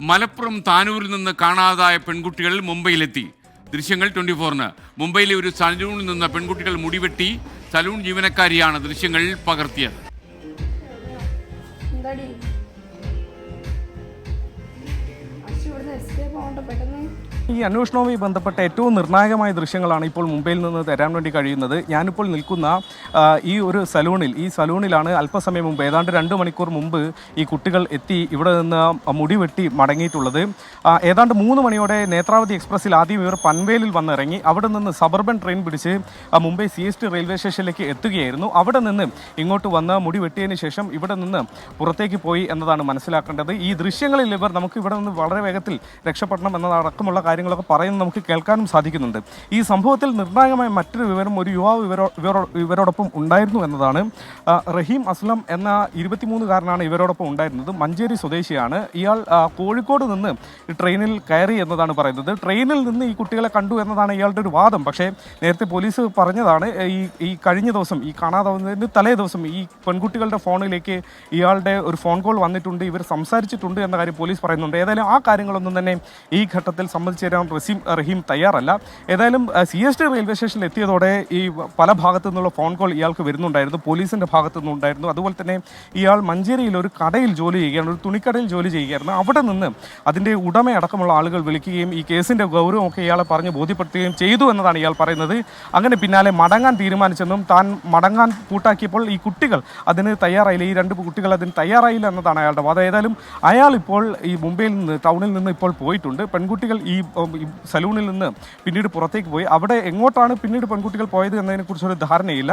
മലപ്പുറം താനൂരിൽ നിന്ന് കാണാതായ പെൺകുട്ടികൾ മുംബൈയിലെത്തി. ദൃശ്യങ്ങൾ 24-ന്. മുംബൈയിലെ ഒരു സലൂണിൽ നിന്ന് പെൺകുട്ടികൾ മുടിവെട്ടി സലൂൺ ജീവനക്കാരിയാണ് ദൃശ്യങ്ങൾ പകർത്തിയത്. ഈ അന്വേഷണവുമായി ബന്ധപ്പെട്ട ഏറ്റവും നിർണായകമായ ദൃശ്യങ്ങളാണ് ഇപ്പോൾ മുംബൈയിൽ നിന്ന് തരാൻ വേണ്ടി കഴിയുന്നത്. ഞാനിപ്പോൾ നിൽക്കുന്ന ഈ ഒരു സലൂണിലാണ് അല്പസമയം മുമ്പ്, ഏതാണ്ട് 2 മണിക്കൂർ മുമ്പ് ഈ കുട്ടികൾ എത്തി ഇവിടെ നിന്ന് മുടി വെട്ടി മടങ്ങിയിട്ടുള്ളത്. ഏതാണ്ട് 3 മണിയോടെ നേത്രാവതി എക്സ്പ്രസ്സിൽ ആദ്യം ഇവർ പൻവേലിൽ വന്നിറങ്ങി. അവിടെ നിന്ന് സബർബൻ ട്രെയിൻ പിടിച്ച് മുംബൈ CST റെയിൽവേ സ്റ്റേഷനിലേക്ക് എത്തുകയായിരുന്നു. അവിടെ നിന്ന് ഇങ്ങോട്ട് വന്ന് മുടി വെട്ടിയതിന് ശേഷം ഇവിടെ നിന്ന് പുറത്തേക്ക് പോയി എന്നതാണ് മനസ്സിലാക്കേണ്ടത്. ഈ ദൃശ്യങ്ങളിൽ ഇവർ നമുക്ക് ഇവിടെ നിന്ന് വളരെ വേഗത്തിൽ രക്ഷപ്പെടണം എന്നതടക്കമുള്ള കാര്യങ്ങളൊക്കെ പറയുന്നത് നമുക്ക് കേൾക്കാനും സാധിക്കുന്നുണ്ട്. ഈ സംഭവത്തിൽ നിർണായകമായ മറ്റൊരു വിവരം, ഒരു യുവാവ് ഇവരോടൊപ്പം ഉണ്ടായിരുന്നു എന്നതാണ്. റഹീം അസ്ലം എന്ന 23-കാരനാണ് ഇവരോടൊപ്പം ഉണ്ടായിരുന്നത്. മഞ്ചേരി സ്വദേശിയാണ് ഇയാൾ. കോഴിക്കോട് നിന്ന് ട്രെയിനിൽ കയറി എന്നതാണ് പറയുന്നത്. ട്രെയിനിൽ നിന്ന് ഈ കുട്ടികളെ കണ്ടു എന്നതാണ് ഇയാളുടെ ഒരു വാദം. പക്ഷേ നേരത്തെ പോലീസ് പറഞ്ഞതാണ് ഈ കഴിഞ്ഞ ദിവസം, ഈ കാണാതാവുന്നതിന് തലേ ദിവസം ഈ പെൺകുട്ടികളുടെ ഫോണിലേക്ക് ഇയാളുടെ ഒരു ഫോൺ കോൾ വന്നിട്ടുണ്ട്, ഇവർ സംസാരിച്ചിട്ടുണ്ട് എന്ന കാര്യം പോലീസ് പറയുന്നുണ്ട്. ഏതായാലും ആ കാര്യങ്ങളൊന്നും തന്നെ ഈ ഘട്ടത്തിൽ സംബന്ധിച്ച് തരാൻ റഹീം തയ്യാറല്ല. ഏതായാലും CST റെയിൽവേ സ്റ്റേഷനിൽ എത്തിയതോടെ ഈ പല ഭാഗത്തു നിന്നുള്ള ഫോൺ കോൾ ഇയാൾക്ക് വരുന്നുണ്ടായിരുന്നു, പോലീസിൻ്റെ ഭാഗത്തു നിന്നുണ്ടായിരുന്നു. അതുപോലെ തന്നെ ഇയാൾ മഞ്ചേരിയിൽ ഒരു കടയിൽ ജോലി ചെയ്യുകയാണ്, ഒരു തുണിക്കടയിൽ ജോലി ചെയ്യുകയായിരുന്നു. അവിടെ നിന്ന് അതിൻ്റെ ഉടമയടക്കമുള്ള ആളുകൾ വിളിക്കുകയും ഈ കേസിൻ്റെ ഗൗരവമൊക്കെ ഇയാളെ പറഞ്ഞ് ബോധ്യപ്പെടുത്തുകയും ചെയ്തു എന്നതാണ് ഇയാൾ പറയുന്നത്. അങ്ങനെ പിന്നാലെ മടങ്ങാൻ തീരുമാനിച്ചെന്നും താൻ മടങ്ങാൻ കൂട്ടാക്കിയപ്പോൾ ഈ കുട്ടികൾ അതിന് തയ്യാറായില്ല, ഈ 2 കുട്ടികൾ അതിന് തയ്യാറായില്ല എന്നതാണ് അയാളുടെ വാദം. ഏതായാലും അയാൾ ഇപ്പോൾ ഈ മുംബൈയിൽ നിന്ന്, ടൗണിൽ നിന്ന് ഇപ്പോൾ പോയിട്ടുണ്ട്. പെൺകുട്ടികൾ ഈ സലൂണിൽ നിന്ന് പിന്നീട് പുറത്തേക്ക് പോയി. അവിടെ എങ്ങോട്ടാണ് പിന്നീട് പെൺകുട്ടികൾ പോയത് എന്നതിനെക്കുറിച്ചൊരു ധാരണയില്ല.